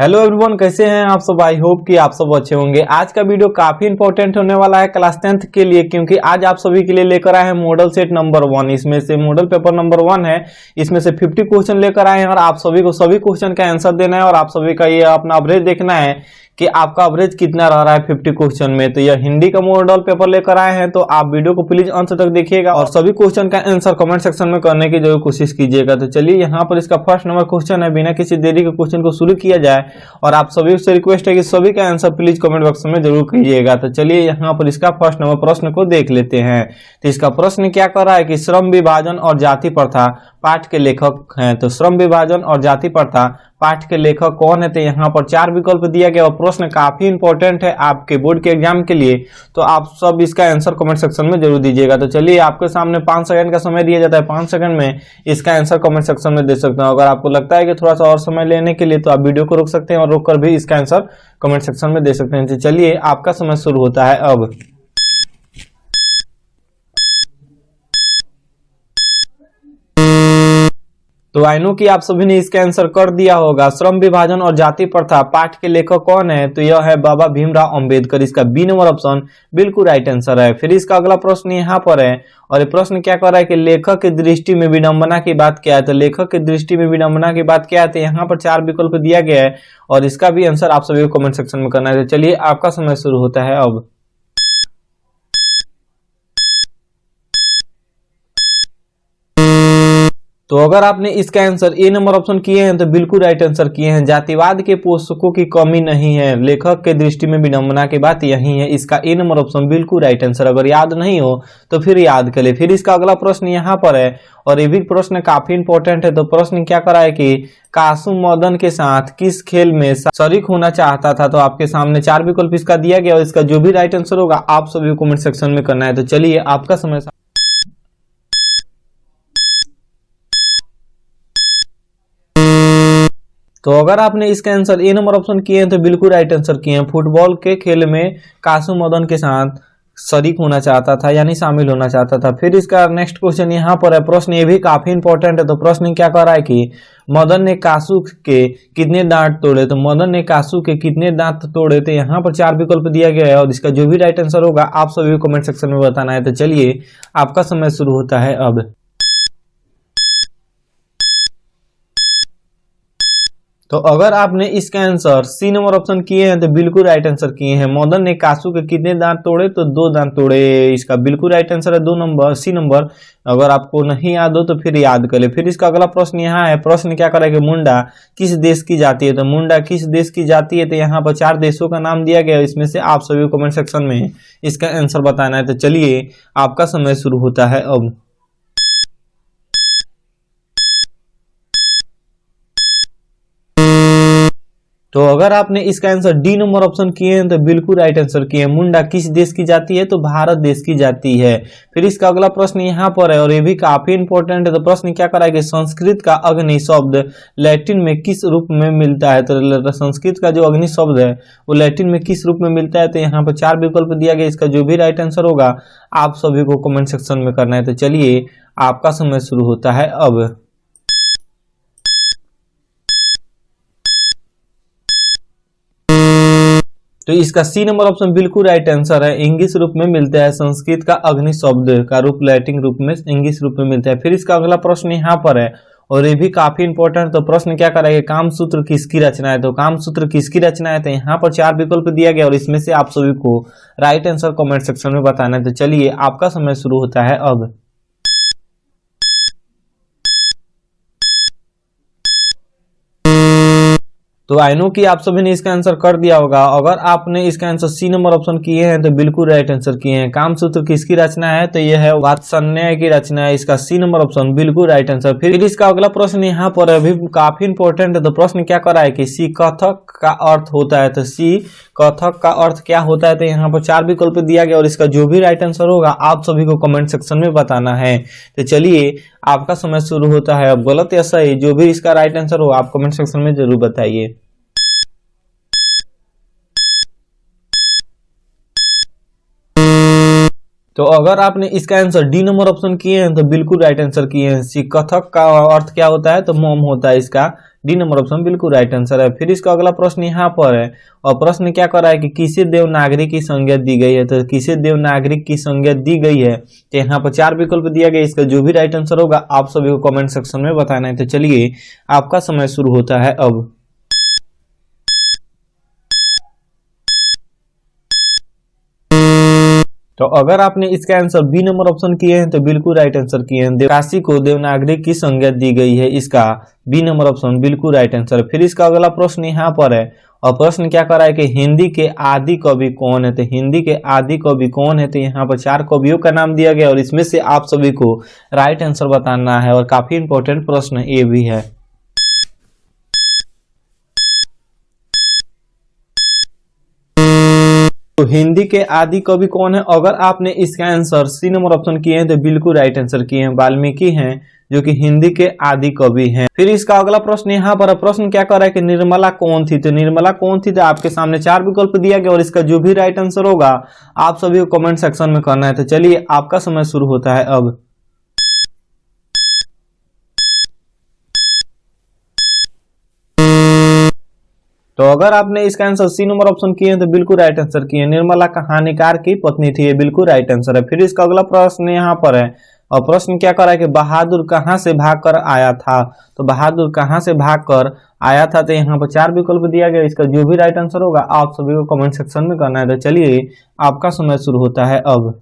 Hello everyone, कैसे हैं आप सब। आई होप कि आप सब अच्छे होंगे। आज का वीडियो काफी इंपॉर्टेंट होने वाला है क्लास 10th के लिए, क्योंकि आज आप सभी के लिए लेकर आए हैं मॉडल सेट नंबर 1। इसमें से मॉडल पेपर नंबर 1 है, इसमें से 50 क्वेश्चन लेकर आए हैं और आप सभी को सभी क्वेश्चन का आंसर देना है और आप सभी का ये अपना एवरेज देखना है कि आपका एवरेज कितना रह रहा है 50 क्वेश्चन में। तो यह हिंदी का मॉडल पेपर लेकर आए हैं, तो आप वीडियो को प्लीज अंत तक देखिएगा और सभी क्वेश्चन का आंसर कमेंट सेक्शन में करने की जरूर कोशिश कीजिएगा। तो चलिए, यहाँ पर इसका फर्स्ट नंबर क्वेश्चन है। बिना किसी देरी के क्वेश्चन को शुरू किया जाए और आप सभी से रिक्वेस्ट है कि सभी का आंसर प्लीज कमेंट बॉक्स में जरूर कीजिएगा। तो चलिए, यहाँ पर इसका फर्स्ट नंबर प्रश्न को देख लेते हैं। तो इसका प्रश्न क्या कर रहा है कि श्रम विभाजन और जाति प्रथा पाठ के लेखक हैं। तो श्रम विभाजन और जाति प्रथा पाठ के लेखक कौन है? तो यहाँ पर 4 विकल्प दिया गया और प्रश्न काफी इंपॉर्टेंट है आपके बोर्ड के एग्जाम के लिए, तो आप सब इसका आंसर कमेंट सेक्शन में जरूर दीजिएगा। तो चलिए, आपके सामने 5 सेकंड का समय दिया जाता है, 5 सेकंड में इसका आंसर कमेंट सेक्शन में दे सकते हो। अगर आपको लगता है कि थोड़ा सा और समय लेने के लिए, तो आप वीडियो को रोक सकते हैं और रोक कर भी इसका आंसर कमेंट सेक्शन में दे सकते हैं। तो चलिए, आपका समय शुरू होता है अब। तो आई नो कि आप सभी ने इसका आंसर कर दिया होगा। श्रम विभाजन और जाति प्रथा पाठ के लेखक कौन है? तो यह है बाबा भीमराव अंबेडकर। इसका बी नंबर ऑप्शन बिल्कुल राइट आंसर है। फिर इसका अगला प्रश्न यहाँ पर है और ये प्रश्न क्या कर रहा है कि लेखक की दृष्टि में विडंबना की बात क्या है? तो लेखक की दृष्टि में विडंबना की बात क्या है? तो यहाँ पर 4 विकल्प दिया गया है और इसका भी आंसर आप सभी को कमेंट सेक्शन में करना है। तो चलिए, आपका समय शुरू होता है अब। तो अगर आपने इसका आंसर ए नंबर ऑप्शन किए हैं तो बिल्कुल राइट आंसर किए हैं। जातिवाद के पोषकों की कमी नहीं है, लेखक के दृष्टि में विडंबना की बात यही है। इसका ए नंबर ऑप्शन बिल्कुल राइट आंसर। अगर याद नहीं हो तो फिर याद कर ले। फिर इसका अगला प्रश्न यहाँ पर है और ये भी प्रश्न काफी इंपॉर्टेंट है। तो प्रश्न क्या करा है कि कासु मदन के साथ किस खेल में शरीक होना चाहता था? तो आपके सामने 4 विकल्प इसका दिया गया और इसका जो भी राइट आंसर होगा आप सभी को कमेंट सेक्शन में करना है। तो चलिए, आपका समय। तो अगर आपने इसका आंसर ए नंबर ऑप्शन किए हैं तो बिल्कुल राइट आंसर किए हैं। फुटबॉल के खेल में कासु मदन के साथ शरीक होना चाहता था, यानी शामिल होना चाहता था। फिर इसका नेक्स्ट क्वेश्चन यहाँ पर है। प्रश्न ये भी काफी इंपॉर्टेंट है। तो प्रश्न क्या कर रहा है कि मदन ने कासु के कितने दांत तोड़े? तो मदन ने कासु के कितने दांत तोड़े? तो यहाँ पर 4 विकल्प दिया गया है और इसका जो भी राइट आंसर होगा आप सभी को कमेंट सेक्शन में बताना है। तो चलिए, आपका समय शुरू होता है अब। तो अगर आपने इसका आंसर सी नंबर ऑप्शन किए हैं तो बिल्कुल राइट आंसर किए हैं। मदन ने कासु के कितने दांत तोड़े? तो 2 दांत तोड़े। इसका बिल्कुल राइट आंसर है 2 नंबर, सी नंबर। अगर आपको नहीं याद हो तो फिर याद कर ले। फिर इसका अगला प्रश्न यहाँ है। प्रश्न क्या करेगा कि मुंडा किस देश की जाति है? तो मुंडा किस देश की जाति है? तो यहाँ पर 4 देशों का नाम दिया गया है। इसमें से आप सभी को कमेंट सेक्शन में इसका आंसर बताना है। तो चलिए, आपका समय शुरू होता है अब। तो अगर आपने इसका आंसर डी नंबर ऑप्शन किए हैं तो बिल्कुल राइट आंसर किए हैं। मुंडा किस देश की जाति है? तो भारत देश की जाति है। फिर इसका अगला प्रश्न यहाँ पर है और ये भी काफी इंपॉर्टेंट है। तो प्रश्न क्या करा है कि संस्कृत का अग्नि शब्द लैटिन में किस रूप में मिलता है? तो संस्कृत का जो अग्नि शब्द है वो लैटिन में किस रूप में मिलता है? तो यहाँ पर 4 विकल्प दिया गया। इसका जो भी राइट आंसर होगा आप सभी को कमेंट सेक्शन में करना है। तो चलिए, आपका समय शुरू होता है अब। तो इसका सी नंबर ऑप्शन बिल्कुल राइट आंसर है। इंग्लिश रूप में मिलता है। संस्कृत का अग्नि शब्द का रूप लैटिन रूप में इंग्लिश रूप में मिलता है। फिर इसका अगला प्रश्न यहाँ पर है और ये भी काफी इंपॉर्टेंट। तो प्रश्न क्या करेगा? कामसूत्र किसकी रचना है? तो कामसूत्र किसकी रचना है? तो यहाँ पर 4 विकल्प दिया गया और इसमें से आप सभी को राइट आंसर कमेंट सेक्शन में बताना है। तो चलिए, आपका समय शुरू होता है अब। तो आई नो कि आप सभी ने इसका आंसर कर दिया होगा। अगर आपने इसका आंसर सी नंबर ऑप्शन किए हैं तो बिल्कुल राइट आंसर किए हैं। कामसूत्र किसकी रचना है? तो यह है वात्सल्य की रचना है। इसका सी नंबर ऑप्शन बिल्कुल राइट आंसर। फिर इसका अगला प्रश्न यहाँ पर अभी काफी इंपॉर्टेंट है। तो प्रश्न क्या कर रहा है कि सी कथक का अर्थ होता है? तो सी कथक का अर्थ क्या होता है? तो यहाँ पर 4 विकल्प दिया गया और इसका जो भी राइट आंसर होगा आप सभी को कमेंट सेक्शन में बताना है। तो चलिए, आपका समय शुरू होता है अब। गलत या सही जो भी इसका राइट आंसर हो आप कमेंट सेक्शन में जरूर बताइए। तो अगर आपने इसका आंसर डी नंबर ऑप्शन किए हैं तो बिल्कुल राइट आंसर किए हैं। सी कथक का अर्थ क्या होता है? तो मॉम होता है इसका डी नंबर ऑप्शन बिल्कुल राइट आंसर है। फिर इसका अगला प्रश्न यहाँ पर है, और प्रश्न क्या कर रहा है कि किसे देवनागरी की संज्ञा दी गई है। तो किसे देवनागरी की संज्ञा दी गई है, तो यहाँ पर 4 विकल्प दिया गया। इसका जो भी राइट आंसर होगा आप सभी को कमेंट सेक्शन में बताना है। तो चलिए आपका समय शुरू होता है अब। तो अगर आपने इसका आंसर बी नंबर ऑप्शन किए हैं तो बिल्कुल राइट आंसर किए हैं। काशी को देवनागरी की संज्ञा दी गई है, इसका बी नंबर ऑप्शन बिल्कुल राइट आंसर। फिर इसका अगला प्रश्न यहाँ पर है, और प्रश्न क्या कर रहा है कि हिंदी के आदि कवि कौन है। तो हिंदी के आदि कवि कौन है, तो यहाँ पर 4 कवियों का नाम दिया गया और इसमें से आप सभी को राइट आंसर बताना है, और काफी इंपॉर्टेंट प्रश्न ये भी है। तो हिंदी के आदि कवि कौन है, अगर आपने इसका आंसर सी नंबर ऑप्शन किए हैं तो बिल्कुल राइट आंसर किए हैं, वाल्मीकि हैं जो कि हिंदी के आदि कवि हैं। फिर इसका अगला प्रश्न यहाँ पर प्रश्न क्या कर रहा है कि निर्मला कौन थी। तो निर्मला कौन थी, तो आपके सामने 4 विकल्प दिया गया और इसका जो भी राइट आंसर होगा आप सभी को कमेंट सेक्शन में करना है। तो चलिए आपका समय शुरू होता है अब। तो अगर आपने इसका आंसर सी नंबर ऑप्शन किए हैं तो बिल्कुल राइट आंसर किए। निर्मला कहानीकार की पत्नी थी, ये बिल्कुल राइट आंसर है। फिर इसका अगला प्रश्न यहाँ पर है, और प्रश्न क्या कर रहा है कि बहादुर कहाँ से भागकर आया था। तो बहादुर कहाँ से भागकर आया था, तो यहाँ पर 4 विकल्प दिया गया। इसका जो भी राइट आंसर होगा आप सभी को कमेंट सेक्शन में करना है। तो चलिए आपका समय शुरू होता है अब।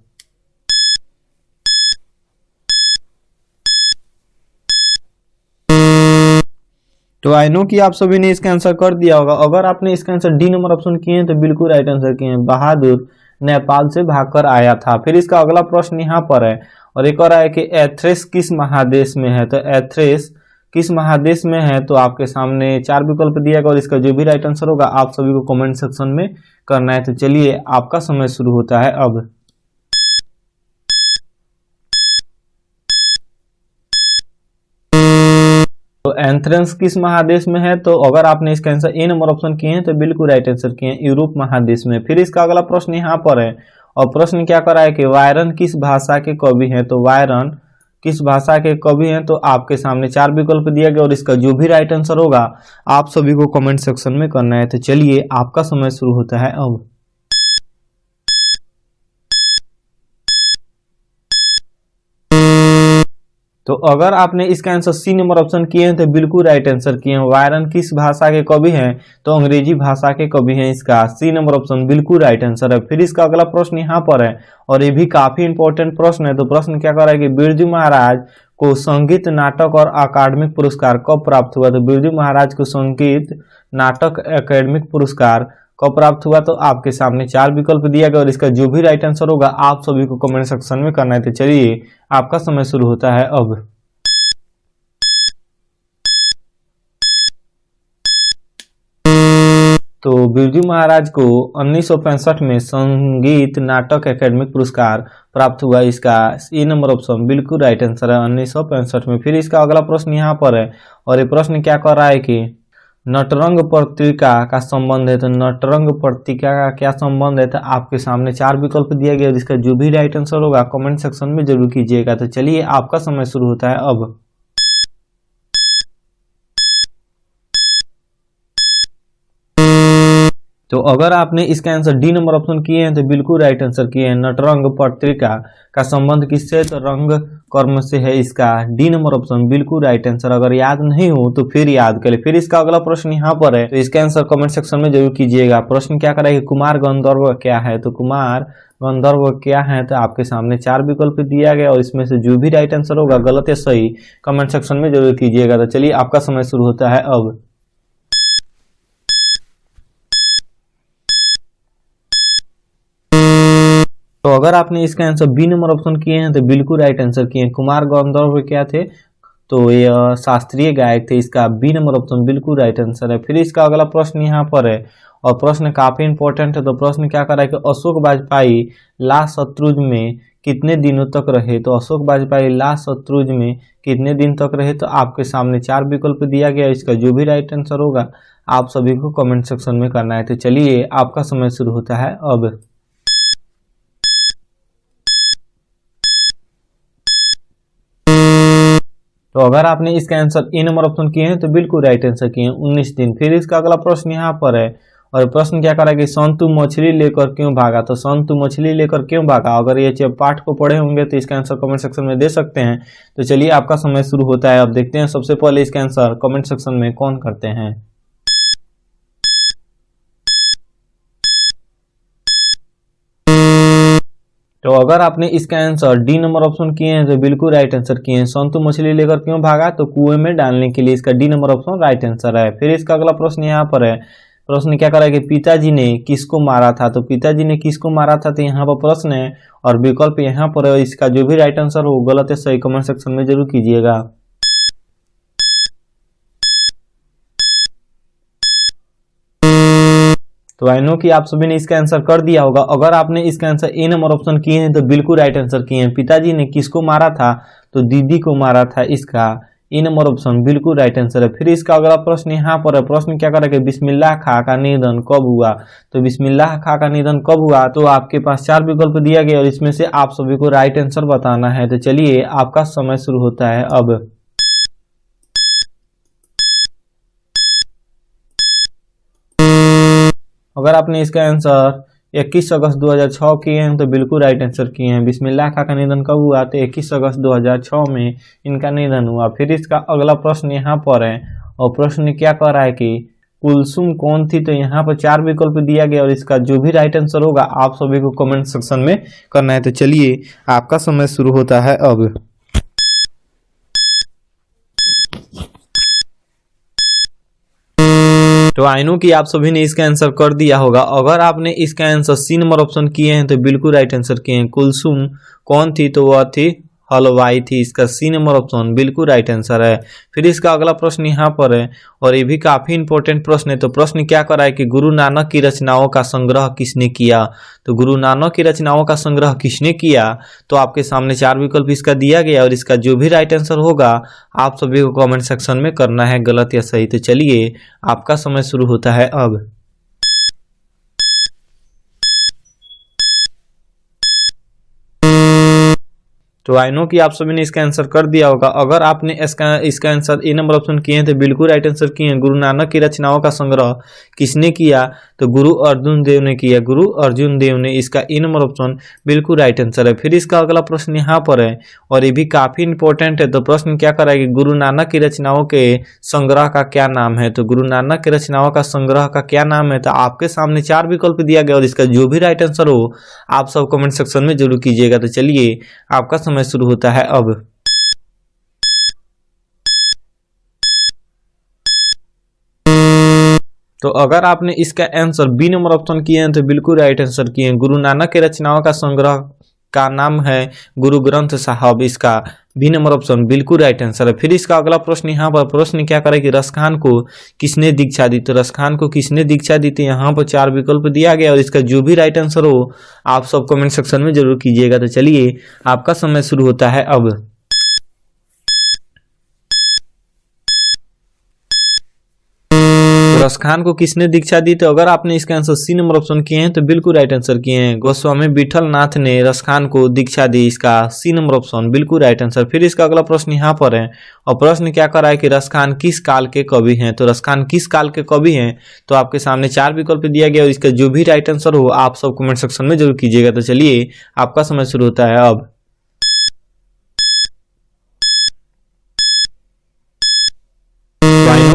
तो आई नो कि आप सभी ने इसका आंसर कर दिया होगा। अगर आपने इसका आंसर डी नंबर ऑप्शन किए हैं तो बिल्कुल राइट आंसर किए हैं, बहादुर नेपाल से भागकर आया था। फिर इसका अगला प्रश्न यहाँ पर है, और एक और है कि एथ्रेस किस महादेश में है। तो एथ्रेस किस महादेश में है, तो आपके सामने 4 विकल्प दिया गया और इसका जो भी राइट आंसर होगा आप सभी को कमेंट सेक्शन में करना है। तो चलिए आपका समय शुरू होता है अब। तो एंथ्रेंस किस महादेश में है, तो अगर आपने इसका आंसर ए नंबर ऑप्शन किए हैं तो बिल्कुल राइट आंसर किए हैं, यूरोप महादेश में। फिर इसका अगला प्रश्न यहाँ पर है, और प्रश्न क्या कर रहा है कि वायरन किस भाषा के कवि हैं। तो वायरन किस भाषा के कवि हैं, तो आपके सामने 4 विकल्प दिया गया और इसका जो भी राइट आंसर होगा आप सभी को कमेंट सेक्शन में करना है। तो चलिए आपका समय शुरू होता है अब। तो अगर आपने इसका आंसर सी नंबर ऑप्शन किए हैं तो बिल्कुल राइट आंसर किए हैं। वायरन किस भाषा के कवि हैं, तो अंग्रेजी भाषा के कवि हैं, इसका सी नंबर ऑप्शन बिल्कुल राइट आंसर है। फिर इसका अगला प्रश्न यहाँ पर है, और ये भी काफी इंपॉर्टेंट प्रश्न है। तो प्रश्न क्या कर रहा है कि बिरजू महाराज को संगीत नाटक और अकादमिक पुरस्कार कब प्राप्त हुआ। तो बिरजू महाराज को संगीत नाटक अकादमिक पुरस्कार कब प्राप्त हुआ, तो आपके सामने 4 विकल्प दिया गया और इसका जो भी राइट आंसर होगा आप सभी को कमेंट सेक्शन में करना है। तो चलिए आपका समय शुरू होता है अब। तो बिरजू महाराज को 1965 में संगीत नाटक अकादमिक पुरस्कार प्राप्त हुआ, इसका ए नंबर ऑप्शन बिल्कुल राइट आंसर है, 1965 में। फिर इसका अगला प्रश्न यहाँ पर है, और ये प्रश्न क्या कर रहा है कि नटरंग पत्रिका का संबंध है। तो नटरंग पत्रिका का क्या संबंध है, तो आपके सामने 4 विकल्प दिया गया जिसका जो भी राइट आंसर होगा कमेंट सेक्शन में जरूर कीजिएगा। तो चलिए आपका समय शुरू होता है अब। तो अगर आपने इसका आंसर डी नंबर ऑप्शन किए हैं तो बिल्कुल राइट आंसर किए हैं। नटरंग पत्रिका का संबंध किससे, तो रंग कर्म से है, इसका डी नंबर ऑप्शन बिल्कुल राइट आंसर। अगर याद नहीं हो तो फिर याद करें। फिर इसका अगला प्रश्न यहाँ पर है, तो इसका आंसर कमेंट सेक्शन में जरूर कीजिएगा। प्रश्न क्या करेगा, कुमार गंधर्व क्या है। तो कुमार गंधर्व क्या है, तो आपके सामने 4 विकल्प दिया गया और इसमें से जो भी राइट आंसर होगा गलत या सही कमेंट सेक्शन में जरूर कीजिएगा। तो चलिए आपका समय शुरू होता है अब। तो अगर आपने इसका आंसर बी नंबर ऑप्शन किए हैं तो बिल्कुल राइट आंसर किए हैं। कुमार गंधर्व क्या थे, तो ये शास्त्रीय गायक थे, इसका बी नंबर ऑप्शन बिल्कुल राइट आंसर है। फिर इसका अगला प्रश्न यहाँ पर है, और प्रश्न काफी इंपॉर्टेंट है। तो प्रश्न क्या कर रहा है कि अशोक वाजपेयी ला शत्रुंज में कितने दिनों तक रहे। तो अशोक वाजपेयी ला शत्रुंज में कितने दिन तक रहे, तो आपके सामने 4 विकल्प दिया गया, इसका जो भी राइट आंसर होगा आप सभी को कमेंट सेक्शन में करना है। तो चलिए आपका समय शुरू होता है अब। तो अगर आपने इसका आंसर ए नंबर ऑप्शन किए हैं तो बिल्कुल राइट आंसर किए हैं 19 दिन। फिर इसका अगला प्रश्न यहाँ पर है और प्रश्न क्या कर रहा है कि संतु मछली लेकर क्यों भागा। तो संतु मछली लेकर क्यों भागा, अगर ये पाठ को पढ़े होंगे तो इसका आंसर कमेंट सेक्शन में दे सकते हैं। तो चलिए आपका समय शुरू होता है। अब देखते हैं सबसे पहले इसका आंसर कमेंट सेक्शन में कौन करते हैं। तो अगर आपने इसका आंसर डी नंबर ऑप्शन किए हैं तो बिल्कुल राइट आंसर किए हैं। संतु मछली लेकर क्यों भागा, तो कुएं में डालने के लिए। इसका D number option right answer है। फिर इसका अगला प्रश्न यहाँ पर है, प्रश्न क्या कर रहा है कि पिताजी ने किसको मारा था। तो पिताजी ने किसको मारा था, तो यहाँ पर प्रश्न है और विकल्प यहाँ पर है। इसका जो भी राइट आंसर हो गलत या सही कमेंट सेक्शन में जरूर कीजिएगा। तो आई नो कि आप सभी ने इसका आंसर कर दिया होगा। अगर आपने इसका आंसर ए नंबर ऑप्शन किए हैं तो बिल्कुल राइट आंसर किए हैं। पिताजी ने किसको मारा था, तो दीदी को मारा था। इसका ए नंबर ऑप्शन बिल्कुल राइट आंसर है। फिर इसका अगला प्रश्न यहाँ पर है, प्रश्न क्या कर रहा है कि बिस्मिल्लाह खां का निधन कब हुआ। तो बिस्मिल्लाह खां का निधन कब हुआ, तो आपके पास 4 विकल्प दिया गया और इसमें से आप सभी को राइट आंसर बताना है। तो चलिए आपका समय शुरू होता है अब। अगर आपने इसका आंसर 21 अगस्त 2006 किए हैं तो बिल्कुल राइट आंसर किए हैं। बिस्मिल्लाह खां का निधन कब हुआ, तो 21 अगस्त 2006 में इनका निधन हुआ। फिर इसका अगला प्रश्न यहाँ पर है और प्रश्न क्या कह रहा है कि कुलसुम कौन थी। तो यहाँ पर 4 विकल्प दिया गया और इसका जो भी राइट आंसर होगा आप सभी को कमेंट सेक्शन में करना है। तो चलिए आपका समय शुरू होता है अब। तो आई नो कि आप सभी ने इसका आंसर कर दिया होगा। अगर आपने इसका आंसर सी नंबर ऑप्शन किए हैं तो बिल्कुल राइट आंसर किए हैं। कुलसुम कौन थी, तो वह थी हलवाई थी। इसका सी नंबर ऑप्शन बिल्कुल राइट आंसर है। फिर इसका अगला प्रश्न यहाँ पर है और ये भी काफी इंपॉर्टेंट प्रश्न है। तो प्रश्न क्या कर रहा है कि गुरु नानक की रचनाओं का संग्रह किसने किया। तो गुरु नानक की रचनाओं का संग्रह किसने किया, तो आपके सामने 4 विकल्प इसका दिया गया और इसका जो भी राइट आंसर होगा आप सभी को कमेंट सेक्शन में करना है, गलत या सही। तो चलिए आपका समय शुरू होता है अब। तो आई नो कि आप सभी ने इसका आंसर कर दिया होगा। अगर आपने इसका आंसर ए नंबर ऑप्शन किए हैं तो बिल्कुल राइट आंसर किए हैं। गुरु नानक की रचनाओं का संग्रह किसने किया, तो गुरु अर्जुन देव ने किया। गुरु अर्जुन देव ने, इसका ए नंबर ऑप्शन बिल्कुल राइट आंसर है। फिर इसका अगला प्रश्न यहाँ पर है और ये भी काफी इंपॉर्टेंट है। तो प्रश्न क्या कर रहा है कि गुरु नानक की रचनाओं के संग्रह का क्या नाम है। तो गुरु नानक की रचनाओं का संग्रह का क्या नाम है, तो आपके सामने 4 विकल्प दिया गया और इसका जो भी राइट आंसर हो आप सब कमेंट सेक्शन में जरूर कीजिएगा। तो चलिए आपका समय शुरू होता है अब। तो अगर आपने इसका आंसर बी नंबर ऑप्शन किए हैं तो बिल्कुल राइट आंसर किए हैं। गुरु नानक के रचनाओं का संग्रह का नाम है गुरु ग्रंथ साहब। इसका बी नंबर ऑप्शन बिल्कुल राइट आंसर है। फिर इसका अगला प्रश्न यहाँ पर प्रश्न क्या करे कि रसखान को किसने दीक्षा दी। तो रसखान को किसने दीक्षा दी, तो यहाँ पर 4 विकल्प दिया गया और इसका जो भी राइट आंसर हो आप सब कमेंट सेक्शन में जरूर कीजिएगा। तो चलिए आपका समय शुरू होता है अब। रसखान को किसने दीक्षा दी, तो अगर आपने इसका आंसर सी नंबर ऑप्शन किए हैं तो बिल्कुल राइट आंसर किए हैं। गोस्वामी विठल नाथ ने रसखान को दीक्षा दी। इसका सी नंबर ऑप्शन बिल्कुल राइट आंसर। फिर इसका अगला प्रश्न यहाँ पर है और प्रश्न क्या कर रहा है कि रसखान किस काल के कवि हैं। तो रसखान किस काल के कवि हैं, तो आपके सामने 4 विकल्प दिया गया और इसका जो भी राइट आंसर हो आप सब कमेंट सेक्शन में जरूर कीजिएगा। तो चलिए आपका समय शुरू होता है अब।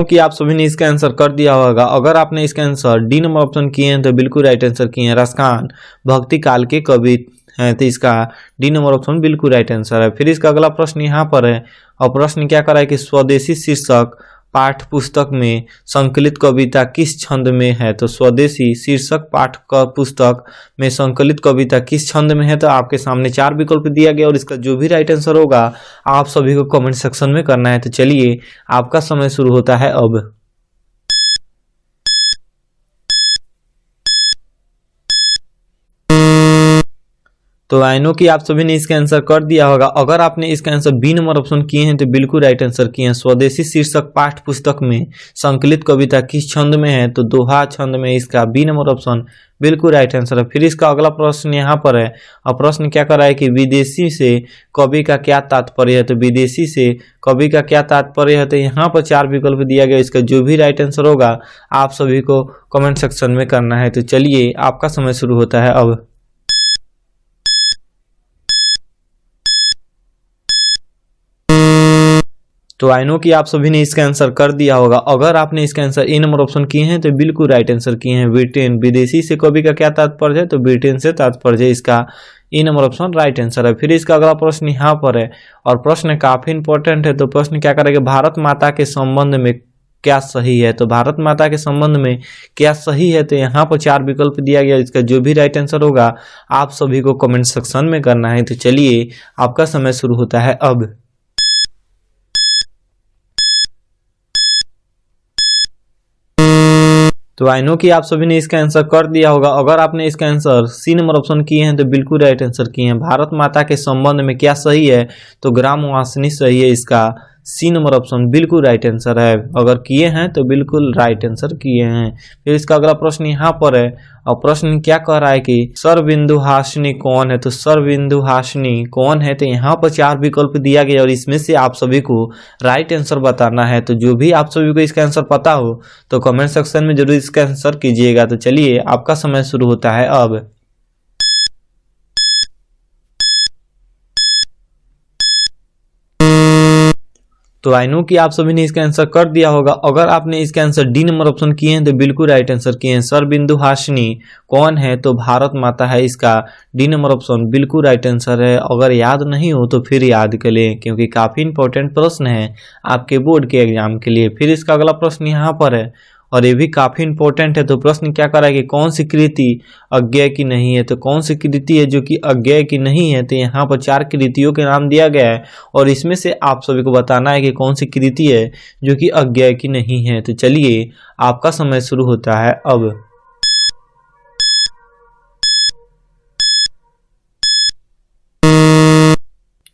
कि आप सभी ने इसका आंसर कर दिया होगा। अगर आपने इसका आंसर डी नंबर ऑप्शन किए हैं तो बिल्कुल राइट आंसर किए हैं। रसखान भक्ति काल के कवि हैं, तो इसका डी नंबर ऑप्शन बिल्कुल राइट आंसर है। फिर इसका अगला प्रश्न यहाँ पर है और प्रश्न क्या कर रहा है कि स्वदेशी शीर्षक पाठ पुस्तक में संकलित कविता किस छंद में है। तो स्वदेशी शीर्षक पाठ पुस्तक में संकलित कविता किस छंद में है, तो आपके सामने 4 विकल्प दिया गया और इसका जो भी राइट आंसर होगा आप सभी को कमेंट सेक्शन में करना है। तो चलिए आपका समय शुरू होता है अब। तो आई नो कि आप सभी ने इसका आंसर कर दिया होगा। अगर आपने इसका आंसर बी नंबर ऑप्शन किए हैं तो बिल्कुल राइट आंसर किए हैं। स्वदेशी शीर्षक पाठ्य पुस्तक में संकलित कविता किस छंद में है? तो दोहा छंद में। इसका बी नंबर ऑप्शन बिल्कुल राइट आंसर है। फिर इसका अगला प्रश्न यहाँ पर है और प्रश्न क्या कर रहा है कि विदेशी से कवि का क्या तात्पर्य है? तो विदेशी से कवि का क्या तात्पर्य है? तो यहाँ पर 4 विकल्प दिया गया। इसका जो भी राइट आंसर होगा आप सभी को कमेंट सेक्शन में करना है। तो चलिए आपका समय शुरू होता है अब। तो आई नो कि आप सभी ने इसका आंसर कर दिया होगा। अगर आपने इसका आंसर ए नंबर ऑप्शन किए हैं तो बिल्कुल राइट आंसर किए हैं। ब्रिटेन। विदेशी से कवि का क्या तात्पर्य है? तो ब्रिटेन से तात्पर्य है। इसका ए नंबर ऑप्शन राइट आंसर है। फिर इसका अगला प्रश्न यहाँ पर है और प्रश्न काफी इंपॉर्टेंट है। तो प्रश्न क्या करेगा? भारत माता के संबंध में क्या सही है? तो भारत माता के संबंध में क्या सही है? तो यहाँ पर 4 विकल्प दिया गया। इसका जो भी राइट आंसर होगा आप सभी को कमेंट सेक्शन में करना है। तो चलिए आपका समय शुरू होता है अब। तो आई नो कि आप सभी ने इसका आंसर कर दिया होगा। अगर आपने इसका आंसर सी नंबर ऑप्शन किए हैं तो बिल्कुल राइट आंसर किए हैं। भारत माता के संबंध में क्या सही है? तो ग्रामवासिनी सही है। इसका सी नंबर ऑप्शन बिल्कुल राइट आंसर है। अगर किए हैं तो बिल्कुल राइट आंसर किए हैं। फिर इसका अगला प्रश्न यहाँ पर है और प्रश्न क्या कह रहा है कि सरबिंदुहासिनी कौन है? तो सरबिंदुहासिनी कौन है? तो यहाँ पर 4 विकल्प दिया गया और इसमें से आप सभी को राइट आंसर बताना है। तो जो भी आप सभी को इसका आंसर पता हो तो कमेंट सेक्शन में जरूर इसका आंसर कीजिएगा। तो चलिए आपका समय शुरू होता है अब। तो आई नो कि आप सभी ने इसका आंसर कर दिया होगा। अगर आपने इसका आंसर डी नंबर ऑप्शन किए हैं तो बिल्कुल राइट आंसर किए हैं। सरबिंदुहासिनी कौन है? तो भारत माता है। इसका डी नंबर ऑप्शन बिल्कुल राइट आंसर है। अगर याद नहीं हो तो फिर याद कर लें क्योंकि काफी इंपॉर्टेंट प्रश्न है आपके बोर्ड के एग्जाम के लिए। फिर इसका अगला प्रश्न यहाँ पर है और ये भी काफी इंपॉर्टेंट है। तो प्रश्न क्या कर रहा है कि कौन सी कृति अज्ञेय की नहीं है? तो कौन सी कृति है जो कि अज्ञेय की नहीं है? तो यहाँ पर 4 कृतियों के नाम दिया गया है और इसमें से आप सभी को बताना है कि कौन सी कृति है जो कि अज्ञेय की नहीं है। तो चलिए आपका समय शुरू होता है अब।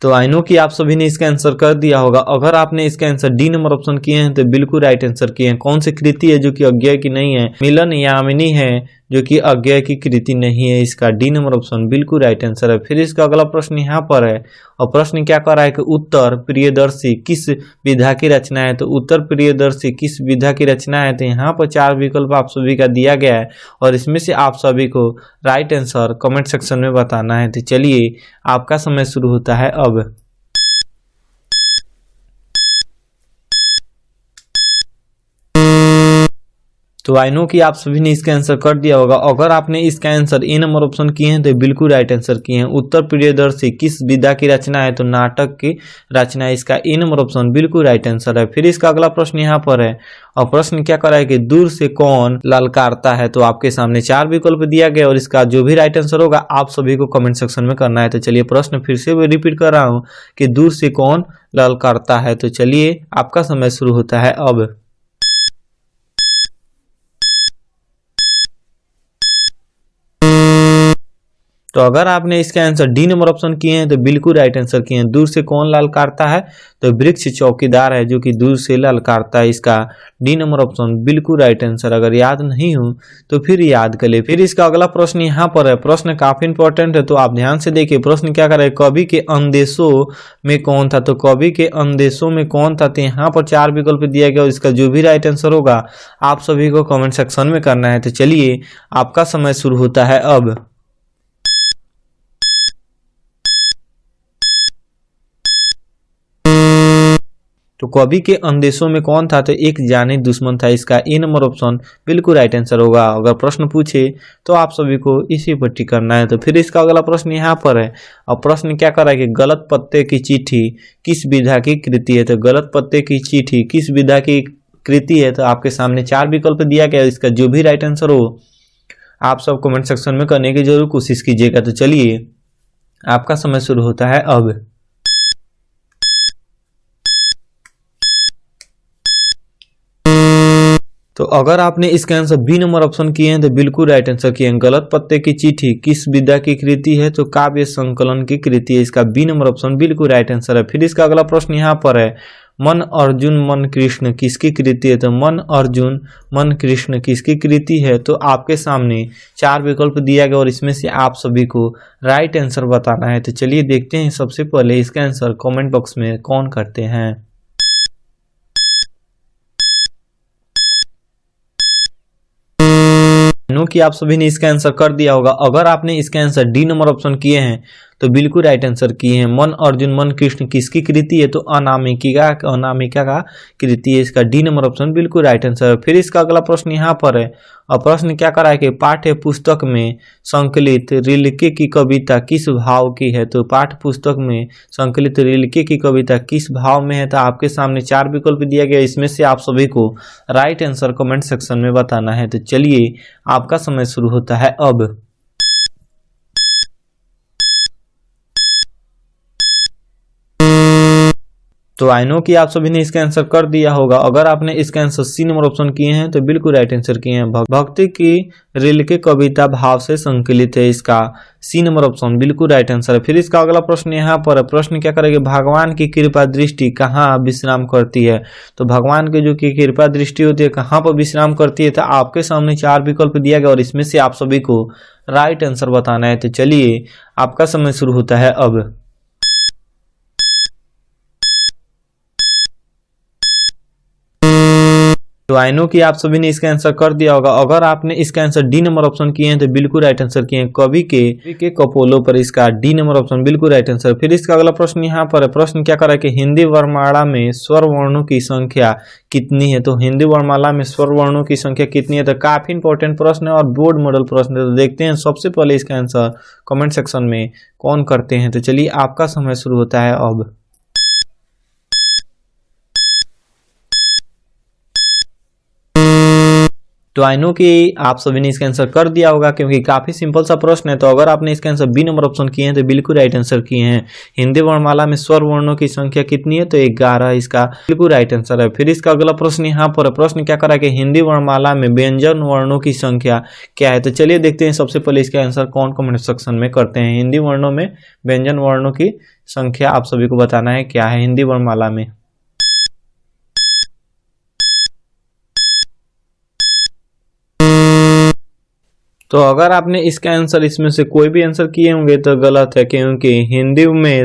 तो आई नो कि आप सभी ने इसका आंसर कर दिया होगा। अगर आपने इसका आंसर डी नंबर ऑप्शन किए हैं तो बिल्कुल राइट आंसर किए हैं। कौन सी कृति है जो कि अज्ञेय की नहीं है? मिलन यामिनी है जो कि अज्ञेय की कृति नहीं है। इसका डी नंबर ऑप्शन बिल्कुल राइट आंसर है। फिर इसका अगला प्रश्न यहाँ पर है और प्रश्न क्या कर रहा है कि उत्तर प्रियदर्शी किस विधा की रचना है? तो उत्तर प्रियदर्शी किस विधा की रचना है? तो यहाँ पर 4 विकल्प आप सभी का दिया गया है और इसमें से आप सभी को राइट आंसर कमेंट सेक्शन में बताना है। तो चलिए आपका समय शुरू होता है अब। तो आई नो कि आप सभी ने इसका आंसर कर दिया होगा। अगर आपने इसका आंसर ए नंबर ऑप्शन किए हैं तो बिल्कुल राइट आंसर किए हैं। उत्तर प्रियदर्शी किस विधा की रचना है? तो नाटक की रचना है। इसका ए नंबर ऑप्शन बिल्कुल राइट आंसर है। फिर इसका अगला प्रश्न यहाँ पर है और प्रश्न क्या कर रहा है कि दूर से कौन ललकारता है? तो आपके सामने 4 विकल्प दिया गया और इसका जो भी राइट आंसर होगा आप सभी को कमेंट सेक्शन में करना है। तो चलिए प्रश्न फिर से रिपीट कर रहा हूँ कि दूर से कौन ललकारता है? तो चलिए आपका समय शुरू होता है अब। तो अगर आपने इसका आंसर डी नंबर ऑप्शन किए हैं तो बिल्कुल राइट आंसर किए हैं। दूर से कौन ललकारता है? तो वृक्ष चौकीदार है जो कि दूर से ललकारता है। इसका डी नंबर ऑप्शन बिल्कुल राइट आंसर। अगर याद नहीं हो तो फिर याद कर ले। फिर इसका अगला प्रश्न यहाँ पर है। प्रश्न काफी इंपॉर्टेंट है तो आप ध्यान से देखिए। प्रश्न क्या कर रहा है? कवि के अंदेशों में कौन था? तो कवि के अंदेशों में कौन था? तो यहाँ पर 4 विकल्प दिया गया और इसका जो भी राइट आंसर होगा आप सभी को कमेंट सेक्शन में करना है। तो चलिए आपका समय शुरू होता है अब। तो कवि के अंदेशों में कौन था? तो एक जानी दुश्मन था। इसका ए नंबर ऑप्शन बिल्कुल राइट आंसर होगा। अगर प्रश्न पूछे तो आप सभी को इसी पर टिक करना है। तो फिर इसका अगला प्रश्न यहाँ पर है और प्रश्न क्या कर रहा है कि गलत पत्ते की चिट्ठी किस विधा की कृति है? तो गलत पत्ते की चिट्ठी किस विधा की कृति है? तो आपके सामने 4 विकल्प दिया गया। इसका जो भी राइट आंसर हो आप सब कमेंट सेक्शन में करने की जरूर कोशिश कीजिएगा। तो चलिए आपका समय शुरू होता है अब। तो अगर आपने इसका आंसर बी नंबर ऑप्शन किए हैं तो बिल्कुल राइट आंसर किए हैं। गलत पत्ते की चिट्ठी किस विधा की कृति है? तो काव्य संकलन की कृति है। इसका बी नंबर ऑप्शन बिल्कुल राइट आंसर है। फिर इसका अगला प्रश्न यहाँ पर है, मन अर्जुन मन कृष्ण किसकी कृति है? तो मन अर्जुन मन कृष्ण किसकी कृति है? तो आपके सामने 4 विकल्प दिया गया और इसमें से आप सभी को राइट आंसर बताना है। तो चलिए देखते हैं सबसे पहले इसका आंसर कमेंट बॉक्स में कौन करते हैं। कि आप सभी ने इसका आंसर कर दिया होगा। अगर आपने इसका आंसर डी नंबर ऑप्शन किए हैं तो बिल्कुल राइट आंसर किए हैं। मन अर्जुन मन कृष्ण किसकी कृति है? तो अनामिका का कृति है। इसका डी नंबर ऑप्शन बिल्कुल राइट आंसर है। फिर इसका अगला प्रश्न यहाँ पर है और प्रश्न क्या करा है कि पाठ्य पुस्तक में संकलित ऋल्के की कविता किस भाव की है? तो पाठ्य पुस्तक में संकलित ऋल्के की कविता किस भाव में है? तो आपके सामने 4 विकल्प दिया गया, इसमें से आप सभी को राइट आंसर कमेंट सेक्शन में बताना है। तो चलिए आपका समय शुरू होता है अब। तो आई नो कि आप सभी ने इसका आंसर कर दिया होगा। अगर आपने इसका आंसर सी नंबर ऑप्शन किए हैं तो बिल्कुल राइट आंसर किए हैं। भक्ति की ऋल्के कविता भाव से संकलित है। इसका सी नंबर ऑप्शन बिल्कुल राइट आंसर है। फिर इसका अगला प्रश्न यहाँ पर है। प्रश्न क्या करेंगे, भगवान की कृपा दृष्टि कहाँ विश्राम करती है? तो भगवान की जो की कृपा दृष्टि होती है कहाँ पर विश्राम करती है? तो आपके सामने 4 विकल्प दिया गया और इसमें से आप सभी को राइट आंसर बताना है। तो चलिए आपका समय शुरू होता है अब। तो आई नो कि आप सभी ने इसका आंसर कर दिया होगा। अगर आपने इसका आंसर डी नंबर ऑप्शन किए हैं तो बिल्कुल राइट आंसर किए हैं। कवि के कपोलों पर इसका डी नंबर ऑप्शन बिल्कुल राइट आंसर। फिर इसका अगला प्रश्न यहाँ पर है। प्रश्न क्या कर रहा है कि हिंदी वर्णमाला में स्वर वर्णों की संख्या कितनी है? तो हिंदी वर्णमाला में स्वर वर्णों की संख्या कितनी है? तो काफी इंपॉर्टेंट प्रश्न है और बोर्ड मॉडल प्रश्न है। तो देखते हैं सबसे पहले इसका आंसर कमेंट सेक्शन में कौन करते हैं। तो चलिए आपका समय शुरू होता है अब। तो आई नो कि आप सभी ने इसका आंसर कर दिया होगा क्योंकि काफी सिंपल सा प्रश्न है। तो अगर आपने इसका आंसर बी नंबर ऑप्शन किए हैं तो बिल्कुल राइट आंसर किए हैं। हिंदी वर्णमाला में स्वर वर्णों की संख्या कितनी है? तो 11 इसका बिल्कुल राइट आंसर है। फिर इसका अगला प्रश्न यहाँ पर प्रश्न क्या करा कि हिंदी वर्णमाला में व्यंजन वर्णों की संख्या क्या है? तो चलिए देखते हैं सबसे पहले इसका आंसर कौन कमेंट सेक्शन में करते हैं। हिंदी वर्णों में व्यंजन वर्णों की संख्या आप सभी को बताना है क्या है हिंदी वर्णमाला में। तो अगर आपने इसका आंसर इसमें से कोई भी आंसर किए होंगे तो गलत है क्योंकि हिंदी में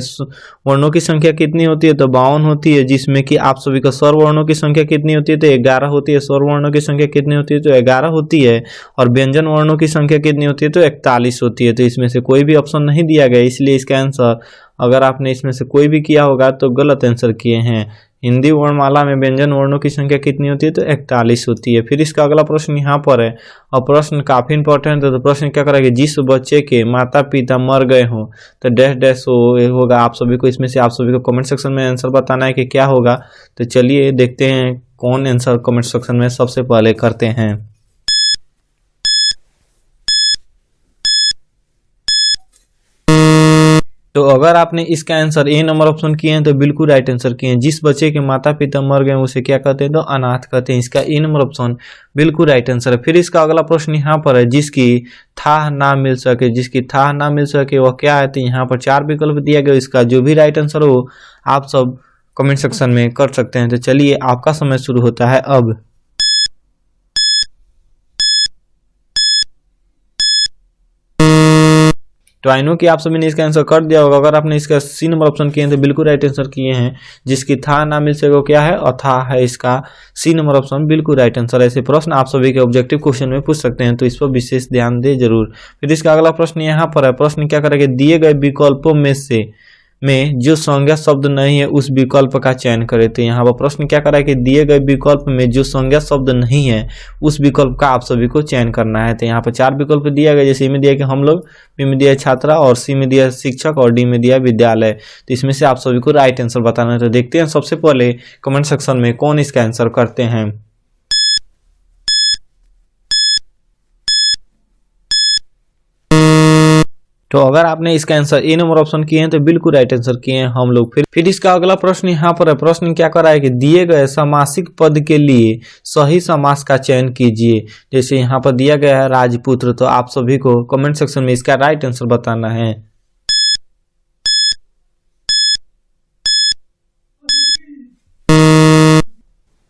वर्णों की संख्या कितनी होती है? तो 52 होती है, जिसमें कि आप सभी का स्वर वर्णों की संख्या कितनी होती है? तो 11 होती है। स्वर वर्णों की संख्या कितनी होती है? तो 11 होती है। और व्यंजन वर्णों की संख्या कितनी होती है? तो 41 होती है। तो इसमें से कोई भी ऑप्शन नहीं दिया गया, इसलिए इसका आंसर अगर आपने इसमें से कोई भी किया होगा तो गलत आंसर किए हैं। हिंदी वर्णमाला में व्यंजन वर्णों की संख्या कितनी होती है? तो 41 होती है। फिर इसका अगला प्रश्न यहाँ पर है और प्रश्न काफी इंपॉर्टेंट है। तो प्रश्न क्या करेगा, जिस बच्चे के माता पिता मर गए हो तो डैश डैश होगा। आप सभी को इसमें से आप सभी को कमेंट सेक्शन में आंसर बताना है कि क्या होगा। तो चलिए देखते हैं कौन आंसर कमेंट सेक्शन में सबसे पहले करते हैं। तो अगर आपने इसका आंसर ए नंबर ऑप्शन किए हैं तो बिल्कुल राइट आंसर किए हैं। जिस बच्चे के माता पिता मर गए उसे क्या कहते हैं? तो अनाथ कहते हैं। इसका ए नंबर ऑप्शन बिल्कुल राइट आंसर है। फिर इसका अगला प्रश्न यहाँ पर है, जिसकी थाह ना मिल सके। जिसकी थाह ना मिल सके वह क्या है? तो यहाँ पर 4 विकल्प दिया गया। इसका जो भी राइट आंसर हो आप सब कमेंट सेक्शन में कर सकते हैं। तो चलिए आपका समय शुरू होता है अब। तो आई नो कि आप सभी ने इसका आंसर कर दिया होगा। अगर आपने इसका सी नंबर ऑप्शन किए हैं तो बिल्कुल राइट आंसर किए हैं। जिसकी था ना मिल सके वो क्या है? अथाह है। इसका सी नंबर ऑप्शन बिल्कुल राइट आंसर। ऐसे प्रश्न आप सभी के ऑब्जेक्टिव क्वेश्चन में पूछ सकते हैं, तो इस पर विशेष ध्यान दे जरूर। फिर इसका अगला प्रश्न यहाँ पर है। प्रश्न क्या करेंगे, दिए गए विकल्पों में जो संज्ञा शब्द नहीं है उस विकल्प का चयन करें। तो यहाँ पर प्रश्न क्या करा है कि दिए गए विकल्प में जो संज्ञा शब्द नहीं है उस विकल्प का आप सभी को चयन करना है। तो यहाँ पर 4 विकल्प दिया गया, जैसे ए में दिया कि हम लोग, बी में दिया छात्रा और सी में दिया शिक्षक और डी में दिया विद्यालय। तो इसमें से आप सभी को राइट आंसर बताना है। तो देखते हैं सबसे पहले कमेंट सेक्शन में कौन इसका आंसर करते हैं। तो अगर आपने इसका आंसर ए नंबर ऑप्शन किए हैं तो बिल्कुल राइट आंसर किए हैं हम लोग। फिर इसका अगला प्रश्न यहाँ पर है। प्रश्न क्या कर रहा है कि दिए गए समासिक पद के लिए सही समास का चयन कीजिए। जैसे यहाँ पर दिया गया है राजपुत्र, तो आप सभी को कमेंट सेक्शन में इसका राइट आंसर बताना है।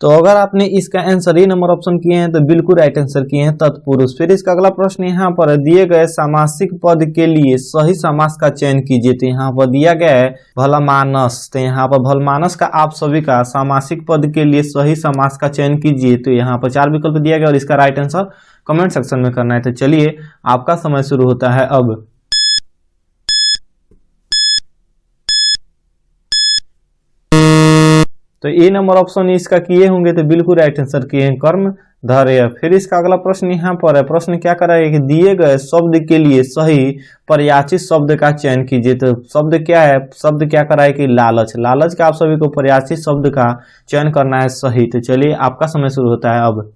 तो अगर आपने इसका आंसर ए नंबर ऑप्शन किए हैं तो बिल्कुल राइट आंसर किए हैं तत्पुरुष। फिर इसका अगला प्रश्न यहाँ पर दिए गए सामासिक पद के लिए सही समास का चयन कीजिए। तो यहाँ पर दिया गया है भलमानस, तो यहाँ पर भलमानस का आप सभी का सामासिक पद के लिए सही समास का चयन कीजिए। तो यहाँ पर 4 विकल्प दिया गया और इसका राइट आंसर कमेंट सेक्शन में करना है। तो चलिए आपका समय शुरू होता है अब। तो ए नंबर ऑप्शन इसका किए होंगे तो बिल्कुल राइट आंसर किए हैं कर्म धैर्य। फिर इसका अगला प्रश्न यहाँ पर है। प्रश्न क्या कर रहा है कि दिए गए शब्द के लिए सही पर्यायवाची शब्द का चयन कीजिए। तो शब्द क्या है, शब्द क्या कर रहा है कि लालच। लालच का आप सभी को पर्यायवाची शब्द का चयन करना है सही। तो चलिए आपका समय शुरू होता है अब।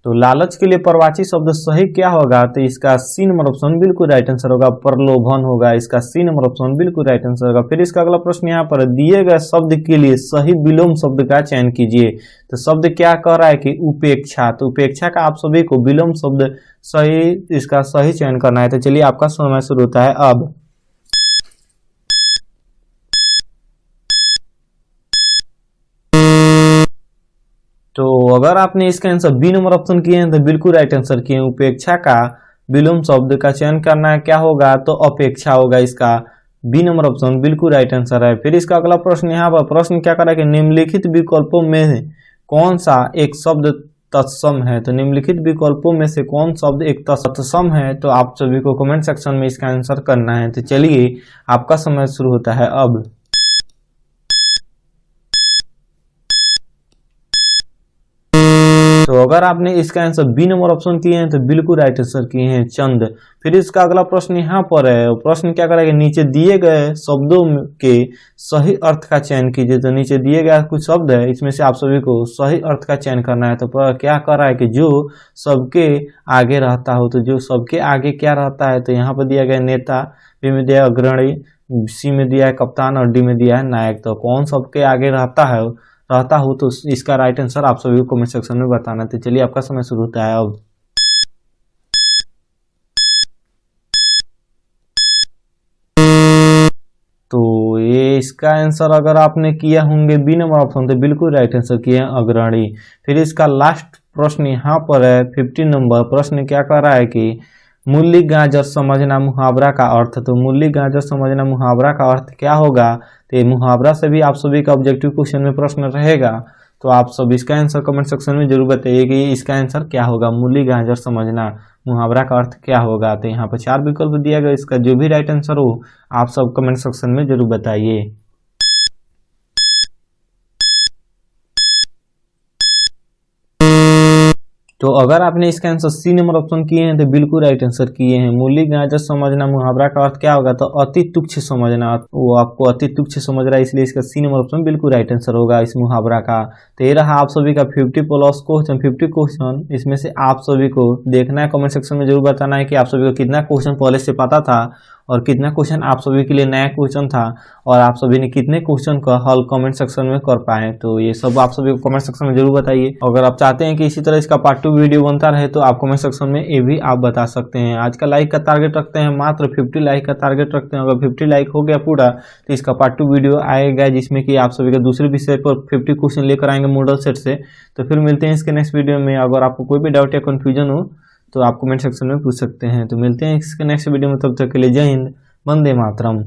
तो लालच के लिए परवाची शब्द सही क्या होगा, तो इसका सी नंबर ऑप्शन बिल्कुल राइट आंसर होगा। प्रलोभन होगा, इसका सी नंबर ऑप्शन बिल्कुल राइट आंसर होगा। फिर इसका अगला प्रश्न यहाँ पर दिए गए शब्द के लिए सही विलोम शब्द का चयन कीजिए। तो शब्द क्या कह रहा है कि उपेक्षा। तो उपेक्षा का आप सभी को विलोम शब्द सही, इसका सही चयन करना है। तो चलिए आपका समय शुरू होता है अब। तो अगर आपने इसका आंसर बी नंबर ऑप्शन किए हैं तो बिल्कुल राइट आंसर किए हैं। उपेक्षा का विलोम शब्द का चयन करना है, क्या होगा तो अपेक्षा होगा। इसका बी नंबर ऑप्शन बिल्कुल राइट आंसर है। फिर इसका अगला प्रश्न यहाँ पर प्रश्न क्या कर रहा है कि निम्नलिखित विकल्पों में कौन सा एक शब्द तत्सम है। तो निम्नलिखित विकल्पों में से कौन शब्द एक तत्सम है, तो आप सभी को कमेंट सेक्शन में इसका आंसर करना है। तो चलिए आपका समय शुरू होता है अब। तो अगर आपने इसका आंसर बी नंबर ऑप्शन किए हैं तो बिल्कुल राइट आंसर किए हैं चंद। फिर इसका अगला प्रश्न यहाँ पर है। प्रश्न क्या करेगा, नीचे दिए गए शब्दों के सही अर्थ का चयन कीजिए। तो नीचे दिए गया कुछ शब्द है, इसमें से आप सभी को सही अर्थ का चयन करना है। तो क्या कर रहा है कि जो सबके आगे रहता हो। तो जो सबके आगे क्या रहता है, तो यहाँ पर दिया गया नेता, बी में दिया अग्रणी, सी में दिया है कप्तान और डी में दिया है नायक। तो कौन सबके आगे रहता हो तो इसका राइट आंसर आप सभी को कमेंट सेक्शन में बताना। तो चलिए आपका समय शुरू होता है अब। तो ये इसका आंसर अगर आपने किया होंगे बी नंबर ऑप्शन तो बिल्कुल राइट आंसर किए हैं अग्रणी। फिर इसका लास्ट प्रश्न यहाँ पर है 15 नंबर। प्रश्न क्या कर रहा है कि मूली गाजर समझना मुहावरा का अर्थ। तो मूली गाजर समझना मुहावरा का अर्थ क्या होगा, तो मुहावरा से भी आप सभी का ऑब्जेक्टिव क्वेश्चन में प्रश्न रहेगा। तो आप सब इसका आंसर कमेंट सेक्शन में जरूर बताइए कि इसका आंसर क्या होगा, मूली गाजर समझना मुहावरा का अर्थ क्या होगा। तो यहाँ पर 4 विकल्प दिया गया, इसका जो भी राइट आंसर हो आप सब कमेंट सेक्शन में जरूर बताइए। तो अगर आपने इसका आंसर सी नंबर ऑप्शन किए हैं तो बिल्कुल राइट आंसर किए हैं। मूली गाजर समझना मुहावरा का अर्थ क्या होगा, तो अति तुच्छ समझना। वो आपको अति तुच्छ समझ रहा है, इसलिए इसका सी नंबर ऑप्शन बिल्कुल राइट आंसर होगा इस मुहावरा का। तो ये रहा आप सभी का 50+ क्वेश्चन, 50 क्वेश्चन। इसमें से आप सभी को देखना है, कमेंट सेक्शन में जरूर बताना है कि आप सभी को कितना क्वेश्चन पहले से पता था और कितना क्वेश्चन आप सभी के लिए नया क्वेश्चन था और आप सभी ने कितने क्वेश्चन का हल कमेंट सेक्शन में कर पाए। तो ये सब आप सभी को कमेंट सेक्शन में जरूर बताइए। अगर आप चाहते हैं कि इसी तरह इसका पार्ट 2 वीडियो बनता रहे तो आप कमेंट सेक्शन में ये भी आप बता सकते हैं। आज का लाइक का टारगेट रखते हैं, मात्र 50 लाइक का टारगेट रखते हैं। अगर 50 लाइक हो गया पूरा तो इसका पार्ट 2 वीडियो आएगा, जिसमें कि आप सभी का दूसरे विषय पर 50 क्वेश्चन लेकर आएंगे मॉडल सेट से। तो फिर मिलते हैं इसके नेक्स्ट वीडियो में। अगर आपको कोई भी डाउट या कंफ्यूजन हो तो आप कमेंट सेक्शन में पूछ सकते हैं। तो मिलते हैं इसके नेक्स्ट वीडियो में, तब तक के लिए जय हिंद, वंदे मातरम।